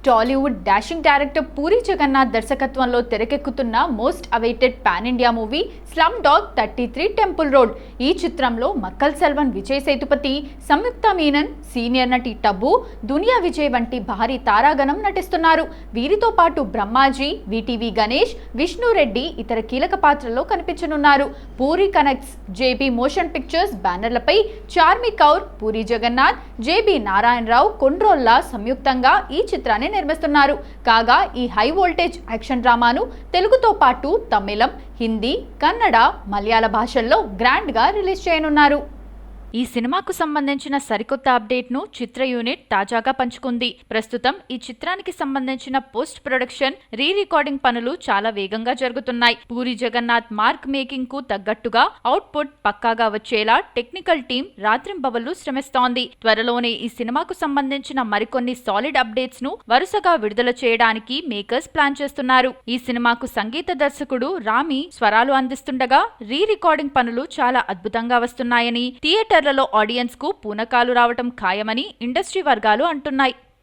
Tollywood dashing director puri Jagannadh దర్శకత్వంలో తెరకెక్కుతున్న most awaited pan India movie slum dog 33 temple road. ఈ చిత్రంలో మక్కల్ సెల్వన్, విజయ్ సేతుపతి, సంయుక్త మీనన్, సీనియర్ నటి టబు, దునియా విజయ్ వంటి భారీ తారాగణం నటిస్తున్నారు. వీరితో పాటు బ్రహ్మాజీ, విటివి గణేష్, విష్ణు రెడ్డి ఇతర కీలక పాత్రల్లో కనిపించనున్నారు. Puri connects JB motion pictures బ్యానర్లపై చార్మి కౌర్, పూరి జగన్నాథ్, జేబీ నారాయణరావు, కొండ్రోల్లా సంయుక్తంగా ఈ చిత్రాన్ని నిర్మిస్తున్నారు. కాగా ఈ హై వోల్టేజ్ యాక్షన్ డ్రామాను తెలుగుతో పాటు తమిళం, హిందీ, కన్నడ, మలయాళ భాషల్లో గ్రాండ్ గా రిలీజ్ చేయనున్నారు. ఈ సినిమాకు సంబంధించిన సరికొత్త అప్డేట్ ను చిత్ర యూనిట్ తాజాగా పంచుకుంది. ప్రస్తుతం ఈ చిత్రానికి సంబంధించిన పోస్ట్ ప్రొడక్షన్, రీ రికార్డింగ్ పనులు చాలా వేగంగా జరుగుతున్నాయి. పూరి జగన్నాథ్ మార్క్ మేకింగ్ కు తగ్గట్టుగా అవుట్పుట్ పక్కాగా వచ్చేలా టెక్నికల్ టీం రాత్రింబవళ్లు శ్రమిస్తోంది. త్వరలోనే ఈ సినిమాకు సంబంధించిన మరికొన్ని సాలిడ్ అప్డేట్స్ ను వరుసగా విడుదల చేయడానికి మేకర్స్ ప్లాన్ చేస్తున్నారు. ఈ సినిమాకు సంగీత దర్శకుడు రామి స్వరాలు అందిస్తుండగా రీ రికార్డింగ్ పనులు చాలా అద్భుతంగా వస్తున్నాయని, థియేటర్లలో ఆడియన్స్ కు పూనకాలు రావటం ఖాయమని ఇండస్ట్రీ వర్గాలు అంటున్నాయి.